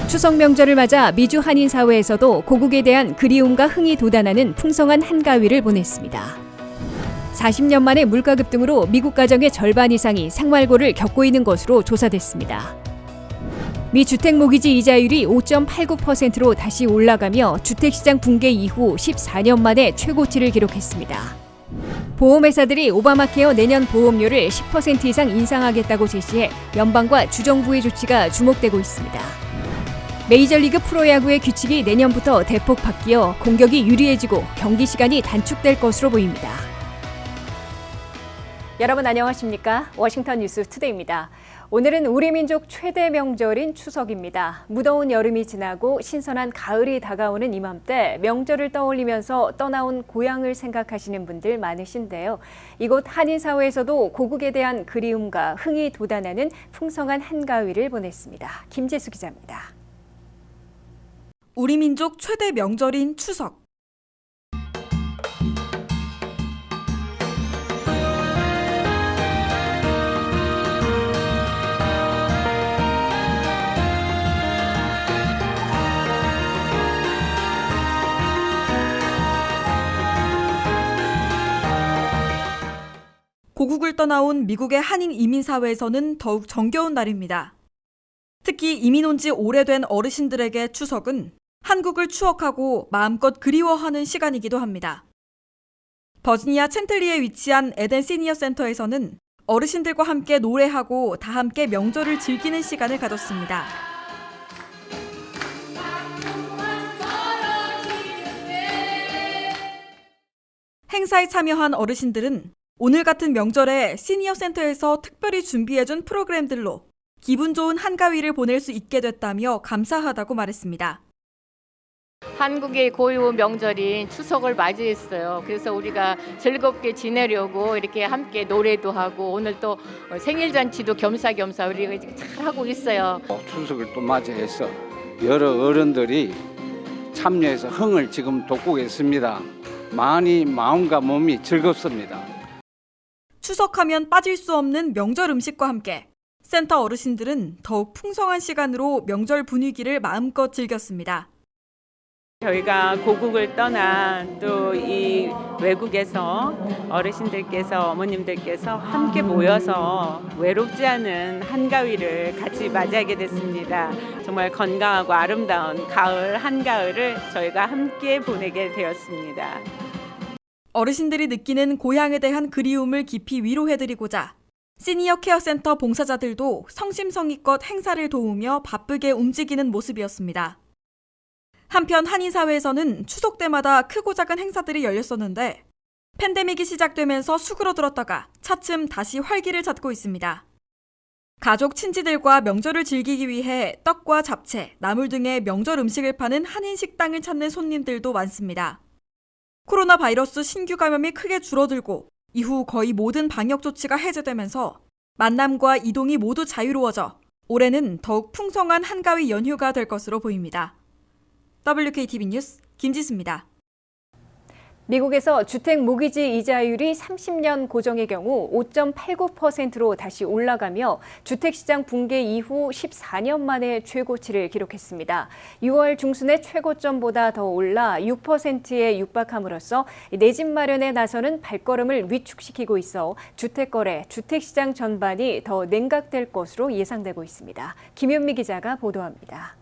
추석 명절을 맞아 미주 한인 사회에서도 고국에 대한 그리움과 흥이 돋아나는 풍성한 한가위를 보냈습니다. 40년 만에 물가 급등으로 미국 가정의 절반 이상이 생활고를 겪고 있는 것으로 조사됐습니다. 미 주택 모기지 이자율이 5.89%로 다시 올라가며 주택시장 붕괴 이후 14년 만에 최고치를 기록했습니다. 보험회사들이 오바마케어 내년 보험료를 10% 이상 인상하겠다고 제시해 연방과 주정부의 조치가 주목되고 있습니다. 메이저리그 프로야구의 규칙이 내년부터 대폭 바뀌어 공격이 유리해지고 경기 시간이 단축될 것으로 보입니다. 여러분 안녕하십니까? 워싱턴 뉴스 투데이입니다. 오늘은 우리 민족 최대 명절인 추석입니다. 무더운 여름이 지나고 신선한 가을이 다가오는 이맘때 명절을 떠올리면서 떠나온 고향을 생각하시는 분들 많으신데요. 이곳 한인사회에서도 고국에 대한 그리움과 흥이 돋아나는 풍성한 한가위를 보냈습니다. 김재수 기자입니다. 우리 민족 최대 명절인 추석. 고국을 떠나온 미국의 한인 이민사회에서는 더욱 정겨운 날입니다. 특히 이민 온 지 오래된 어르신들에게 추석은 한국을 추억하고 마음껏 그리워하는 시간이기도 합니다. 버지니아 챈틀리에 위치한 에덴 시니어 센터에서는 어르신들과 함께 노래하고 다 함께 명절을 즐기는 시간을 가졌습니다. 행사에 참여한 어르신들은 오늘 같은 명절에 시니어 센터에서 특별히 준비해준 프로그램들로 기분 좋은 한가위를 보낼 수 있게 됐다며 감사하다고 말했습니다. 한국의 고유 명절인 추석을 맞이했어요. 그래서 우리가 즐겁게 지내려고 이렇게 함께 노래도 하고 오늘 또 생일 잔치도 겸사겸사 우리가 잘 하고 있어요. 추석을 또 맞이해서 여러 어른들이 참여해서 흥을 지금 돋고 계십니다. 많이 마음과 몸이 즐겁습니다. 추석하면 빠질 수 없는 명절 음식과 함께 센터 어르신들은 더욱 풍성한 시간으로 명절 분위기를 마음껏 즐겼습니다. 저희가 고국을 떠난 또 이 외국에서 어르신들께서 어머님들께서 함께 모여서 외롭지 않은 한가위를 같이 맞이하게 됐습니다. 정말 건강하고 아름다운 가을 한가을을 저희가 함께 보내게 되었습니다. 어르신들이 느끼는 고향에 대한 그리움을 깊이 위로해드리고자 시니어 케어 센터 봉사자들도 성심성의껏 행사를 도우며 바쁘게 움직이는 모습이었습니다. 한편 한인사회에서는 추석 때마다 크고 작은 행사들이 열렸었는데 팬데믹이 시작되면서 수그러들었다가 차츰 다시 활기를 찾고 있습니다. 가족, 친지들과 명절을 즐기기 위해 떡과 잡채, 나물 등의 명절 음식을 파는 한인 식당을 찾는 손님들도 많습니다. 코로나 바이러스 신규 감염이 크게 줄어들고 이후 거의 모든 방역 조치가 해제되면서 만남과 이동이 모두 자유로워져 올해는 더욱 풍성한 한가위 연휴가 될 것으로 보입니다. WKTV 뉴스 김지수입니다. 미국에서 주택 모기지 이자율이 30년 고정의 경우 5.89%로 다시 올라가며 주택시장 붕괴 이후 14년 만에 최고치를 기록했습니다. 6월 중순의 최고점보다 더 올라 6%에 육박함으로써 내 집 마련에 나서는 발걸음을 위축시키고 있어 주택거래, 주택시장 전반이 더 냉각될 것으로 예상되고 있습니다. 김현미 기자가 보도합니다.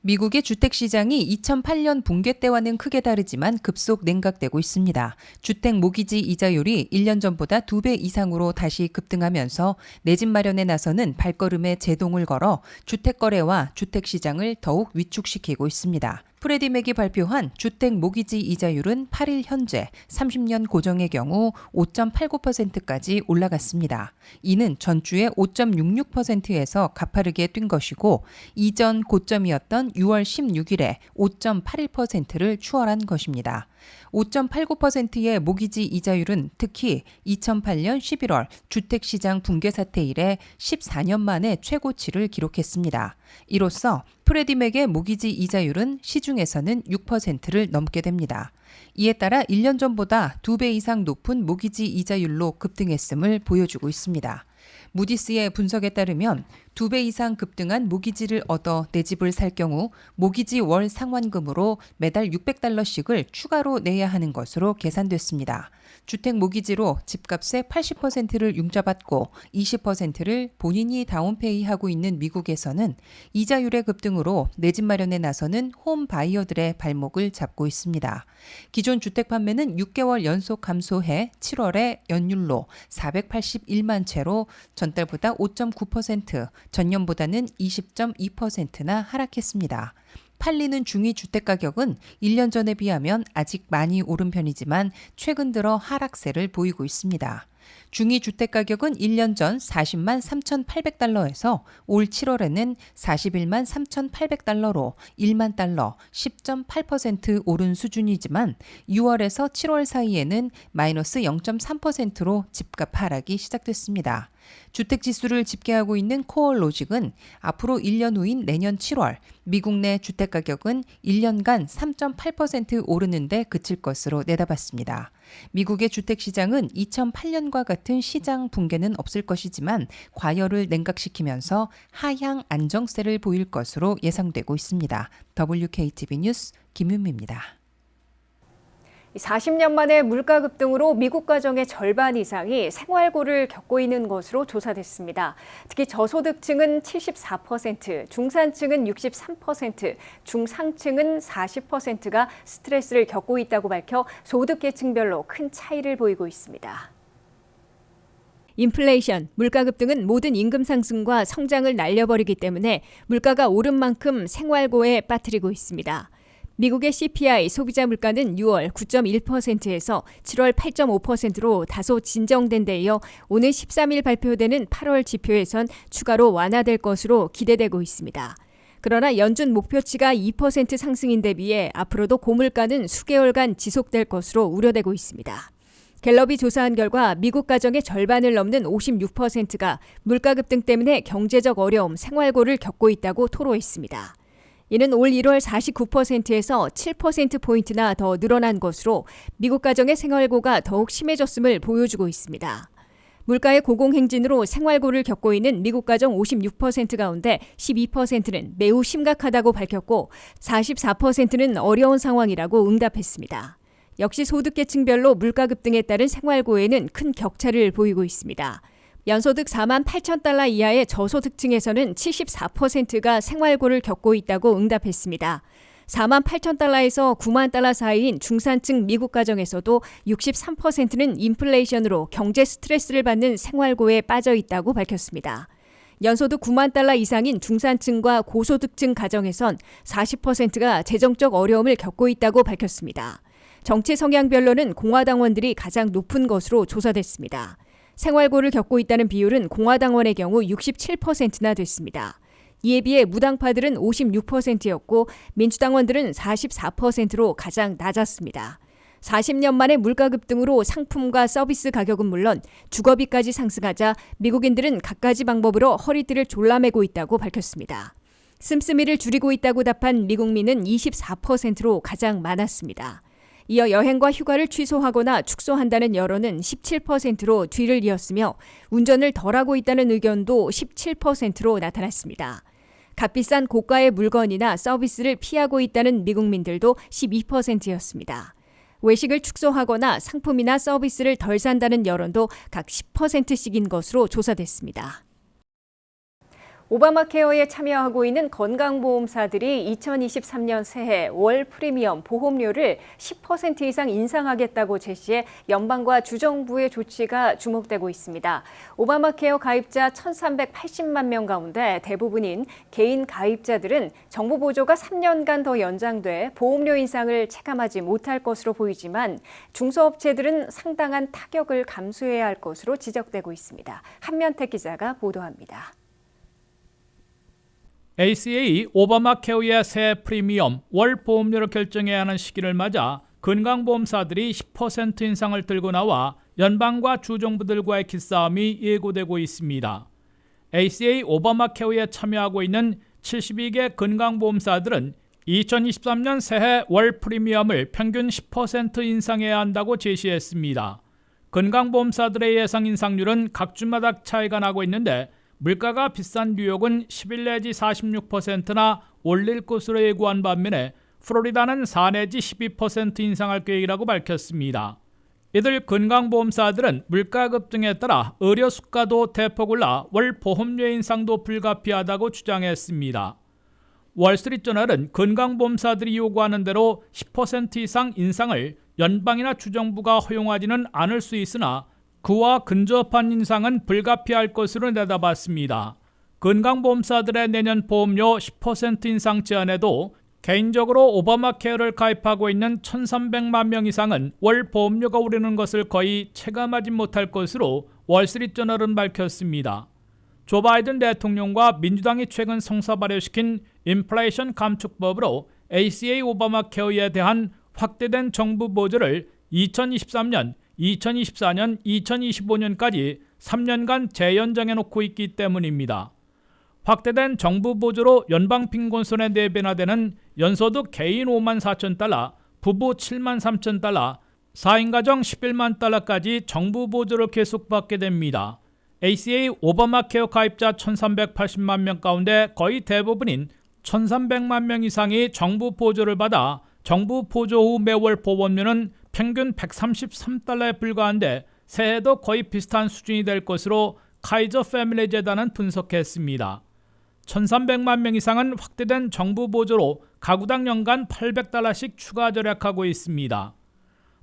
미국의 주택시장이 2008년 붕괴 때와는 크게 다르지만 급속 냉각되고 있습니다. 주택 모기지 이자율이 1년 전보다 2배 이상으로 다시 급등하면서 내 집 마련에 나서는 발걸음에 제동을 걸어 주택거래와 주택시장을 더욱 위축시키고 있습니다. 프레디맥이 발표한 주택 모기지 이자율은 8일 현재 30년 고정의 경우 5.89%까지 올라갔습니다. 이는 전주의 5.66%에서 가파르게 뛴 것이고 이전 고점이었던 6월 16일에 5.81%를 추월한 것입니다. 5.89%의 모기지 이자율은 특히 2008년 11월 주택시장 붕괴 사태 이래 14년 만에 최고치를 기록했습니다. 이로써 프레디맥의 모기지 이자율은 시중에서는 6%를 넘게 됩니다. 이에 따라 1년 전보다 2배 이상 높은 모기지 이자율로 급등했음을 보여주고 있습니다. 무디스의 분석에 따르면 2배 이상 급등한 모기지를 얻어 내 집을 살 경우 모기지 월 상환금으로 매달 $600씩을 추가로 내야 하는 것으로 계산됐습니다. 주택 모기지로 집값의 80%를 융자받고 20%를 본인이 다운페이하고 있는 미국에서는 이자율의 급등으로 내 집 마련에 나서는 홈 바이어들의 발목을 잡고 있습니다. 기존 주택 판매는 6개월 연속 감소해 7월에 연율로 481만 채로 전달보다 5.9%, 전년보다는 20.2%나 하락했습니다. 팔리는 중위 주택 가격은 1년 전에 비하면 아직 많이 오른 편이지만 최근 들어 하락세를 보이고 있습니다. 중위 주택 가격은 1년 전 40만 3,800달러에서 올 7월에는 41만 3,800달러로 1만 달러 10.8% 오른 수준이지만 6월에서 7월 사이에는 마이너스 0.3%로 집값 하락이 시작됐습니다. 주택지수를 집계하고 있는 코어로직은 앞으로 1년 후인 내년 7월 미국 내 주택가격은 1년간 3.8% 오르는데 그칠 것으로 내다봤습니다. 미국의 주택시장은 2008년과 같은 시장 붕괴는 없을 것이지만 과열을 냉각시키면서 하향 안정세를 보일 것으로 예상되고 있습니다. WKTV 뉴스 김윤미입니다. 40년 만에 물가 급등으로 미국 가정의 절반 이상이 생활고를 겪고 있는 것으로 조사됐습니다. 특히 저소득층은 74%, 중산층은 63%, 중상층은 40%가 스트레스를 겪고 있다고 밝혀 소득계층별로 큰 차이를 보이고 있습니다. 인플레이션, 물가 급등은 모든 임금 상승과 성장을 날려버리기 때문에 물가가 오른 만큼 생활고에 빠뜨리고 있습니다. 미국의 CPI 소비자 물가는 6월 9.1%에서 7월 8.5%로 다소 진정된 데 이어 오는 13일 발표되는 8월 지표에선 추가로 완화될 것으로 기대되고 있습니다. 그러나 연준 목표치가 2% 상승인 데 비해 앞으로도 고물가는 수개월간 지속될 것으로 우려되고 있습니다. 갤럽이 조사한 결과 미국 가정의 절반을 넘는 56%가 물가 급등 때문에 경제적 어려움, 생활고를 겪고 있다고 토로했습니다. 이는 올 1월 49%에서 7%포인트나 더 늘어난 것으로 미국 가정의 생활고가 더욱 심해졌음을 보여주고 있습니다. 물가의 고공행진으로 생활고를 겪고 있는 미국 가정 56% 가운데 12%는 매우 심각하다고 밝혔고 44%는 어려운 상황이라고 응답했습니다. 역시 소득계층별로 물가 급등에 따른 생활고에는 큰 격차를 보이고 있습니다. 연소득 4만 8천 달러 이하의 저소득층에서는 74%가 생활고를 겪고 있다고 응답했습니다. 4만 8천 달러에서 9만 달러 사이인 중산층 미국 가정에서도 63%는 인플레이션으로 경제 스트레스를 받는 생활고에 빠져 있다고 밝혔습니다. 연소득 9만 달러 이상인 중산층과 고소득층 가정에선 40%가 재정적 어려움을 겪고 있다고 밝혔습니다. 정치 성향별로는 공화당원들이 가장 높은 것으로 조사됐습니다. 생활고를 겪고 있다는 비율은 공화당원의 경우 67%나 됐습니다. 이에 비해 무당파들은 56%였고 민주당원들은 44%로 가장 낮았습니다. 40년 만에 물가 급등으로 상품과 서비스 가격은 물론 주거비까지 상승하자 미국인들은 갖가지 방법으로 허리띠를 졸라매고 있다고 밝혔습니다. 씀씀이를 줄이고 있다고 답한 미국민은 24%로 가장 많았습니다. 이어 여행과 휴가를 취소하거나 축소한다는 여론은 17%로 뒤를 이었으며 운전을 덜하고 있다는 의견도 17%로 나타났습니다. 값비싼 고가의 물건이나 서비스를 피하고 있다는 미국민들도 12%였습니다. 외식을 축소하거나 상품이나 서비스를 덜 산다는 여론도 각 10%씩인 것으로 조사됐습니다. 오바마 케어에 참여하고 있는 건강보험사들이 2023년 새해 월 프리미엄 보험료를 10% 이상 인상하겠다고 제시해 연방과 주정부의 조치가 주목되고 있습니다. 오바마 케어 가입자 1,380만 명 가운데 대부분인 개인 가입자들은 정부 보조가 3년간 더 연장돼 보험료 인상을 체감하지 못할 것으로 보이지만 중소업체들은 상당한 타격을 감수해야 할 것으로 지적되고 있습니다. 한면택 기자가 보도합니다. ACA 오바마 케어의 새 프리미엄 월 보험료를 결정해야 하는 시기를 맞아 건강보험사들이 10% 인상을 들고 나와 연방과 주정부들과의 기싸움이 예고되고 있습니다. ACA 오바마 케어에 참여하고 있는 72개 건강보험사들은 2023년 새해 월 프리미엄을 평균 10% 인상해야 한다고 제시했습니다. 건강보험사들의 예상 인상률은 각 주마다 차이가 나고 있는데 물가가 비싼 뉴욕은 11 내지 46%나 올릴 것으로 예고한 반면에 플로리다는 4 내지 12% 인상할 계획이라고 밝혔습니다. 이들 건강보험사들은 물가 급등에 따라 의료 수가도 대폭 올라 월 보험료 인상도 불가피하다고 주장했습니다. 월스트리트저널은 건강보험사들이 요구하는 대로 10% 이상 인상을 연방이나 주정부가 허용하지는 않을 수 있으나 그와 근접한 인상은 불가피할 것으로 내다봤습니다. 건강보험사들의 내년 보험료 10% 인상 제안에도 개인적으로 오바마 케어를 가입하고 있는 1,300만 명 이상은 월 보험료가 오르는 것을 거의 체감하지 못할 것으로 월스트리트저널은 밝혔습니다. 조 바이든 대통령과 민주당이 최근 성사 발효시킨 인플레이션 감축법으로 ACA 오바마 케어에 대한 확대된 정부 보조를 2023년, 2024년, 2025년까지 3년간 재연장해 놓고 있기 때문입니다. 확대된 정부 보조로 연방 빈곤선에 4배나 되는 연소득 개인 5만 4천 달러, 부부 7만 3천 달러, 4인 가정 11만 달러까지 정부 보조를 계속 받게 됩니다. ACA 오바마 케어 가입자 1,380만 명 가운데 거의 대부분인 1,300만 명 이상이 정부 보조를 받아 정부 보조 후 매월 보험료는 평균 133달러에 불과한데 새해도 거의 비슷한 수준이 될 것으로 카이저 패밀리 재단은 분석했습니다. 1,300만 명 이상은 확대된 정부 보조로 가구당 연간 800달러씩 추가 절약하고 있습니다.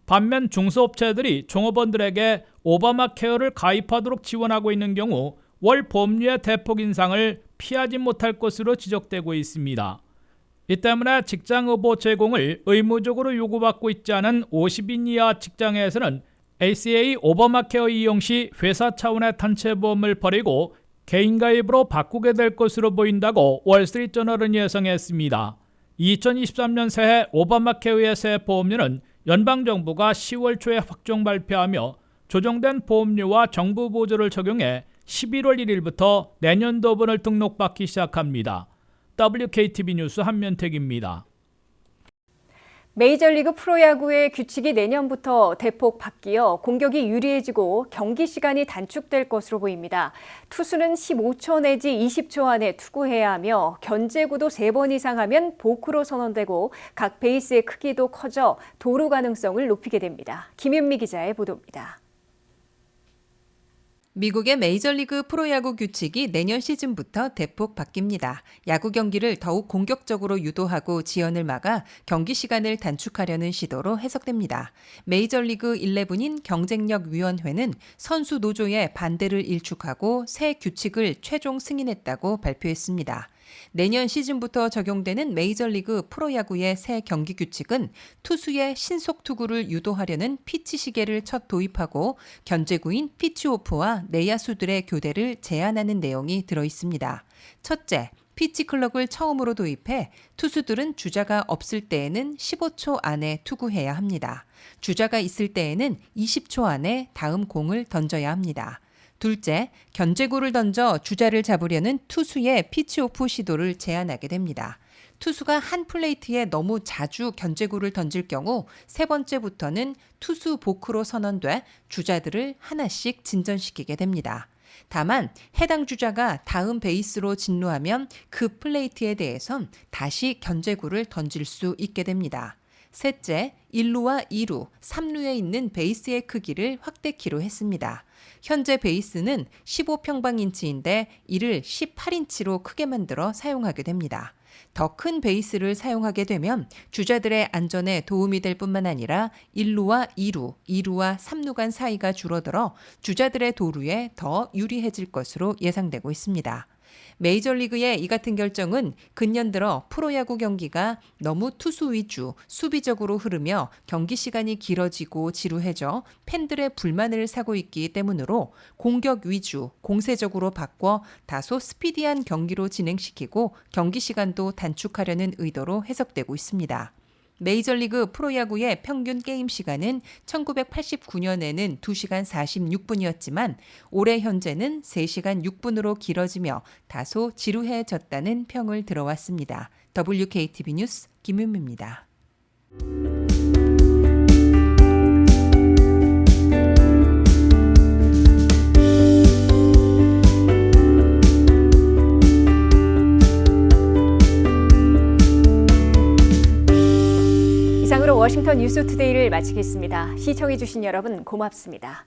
반면 중소업체들이 종업원들에게 오바마 케어를 가입하도록 지원하고 있는 경우 월 보험료의 대폭 인상을 피하지 못할 것으로 지적되고 있습니다. 이 때문에 직장 의보 제공을 의무적으로 요구받고 있지 않은 50인 이하 직장에서는 ACA 오바마 케어 이용 시 회사 차원의 단체 보험을 버리고 개인 가입으로 바꾸게 될 것으로 보인다고 월스트리트저널은 예상했습니다. 2023년 새해 오바마 케어의 새 보험료는 연방정부가 10월 초에 확정 발표하며 조정된 보험료와 정부 보조를 적용해 11월 1일부터 내년도분을 등록받기 시작합니다. WKTV 뉴스 한면택입니다. 메이저리그 프로야구의 규칙이 내년부터 대폭 바뀌어 공격이 유리해지고 경기 시간이 단축될 것으로 보입니다. 투수는 15초 내지 20초 안에 투구해야 하며 견제구도 3번 이상 하면 보크로 선언되고 각 베이스의 크기도 커져 도루 가능성을 높이게 됩니다. 김윤미 기자의 보도입니다. 미국의 메이저리그 프로야구 규칙이 내년 시즌부터 대폭 바뀝니다. 야구 경기를 더욱 공격적으로 유도하고 지연을 막아 경기 시간을 단축하려는 시도로 해석됩니다. 메이저리그 11인 경쟁력위원회는 선수 노조의 반대를 일축하고 새 규칙을 최종 승인했다고 발표했습니다. 내년 시즌부터 적용되는 메이저리그 프로야구의 새 경기 규칙은 투수의 신속 투구를 유도하려는 피치 시계를 첫 도입하고 견제구인 피치오프와 내야수들의 교대를 제한하는 내용이 들어 있습니다. 첫째, 피치 클럭을 처음으로 도입해 투수들은 주자가 없을 때에는 15초 안에 투구해야 합니다. 주자가 있을 때에는 20초 안에 다음 공을 던져야 합니다. 둘째, 견제구를 던져 주자를 잡으려는 투수의 피치오프 시도를 제한하게 됩니다. 투수가 한 플레이트에 너무 자주 견제구를 던질 경우 세 번째부터는 투수 보크로 선언돼 주자들을 하나씩 진전시키게 됩니다. 다만 해당 주자가 다음 베이스로 진루하면 그 플레이트에 대해선 다시 견제구를 던질 수 있게 됩니다. 셋째, 1루와 2루, 3루에 있는 베이스의 크기를 확대키로 했습니다. 현재 베이스는 15평방인치인데 이를 18인치로 크게 만들어 사용하게 됩니다. 더 큰 베이스를 사용하게 되면 주자들의 안전에 도움이 될 뿐만 아니라 1루와 2루, 2루와 3루 간 사이가 줄어들어 주자들의 도루에 더 유리해질 것으로 예상되고 있습니다. 메이저리그의 이 같은 결정은 근년 들어 프로야구 경기가 너무 투수 위주, 수비적으로 흐르며 경기 시간이 길어지고 지루해져 팬들의 불만을 사고 있기 때문으로 공격 위주, 공세적으로 바꿔 다소 스피디한 경기로 진행시키고 경기 시간도 단축하려는 의도로 해석되고 있습니다. 메이저리그 프로야구의 평균 게임 시간은 1989년에는 2시간 46분이었지만 올해 현재는 3시간 6분으로 길어지며 다소 지루해졌다는 평을 들어왔습니다. WKTV 뉴스 김윤미입니다. 워싱턴 뉴스투데이를 마치겠습니다. 시청해주신 여러분 고맙습니다.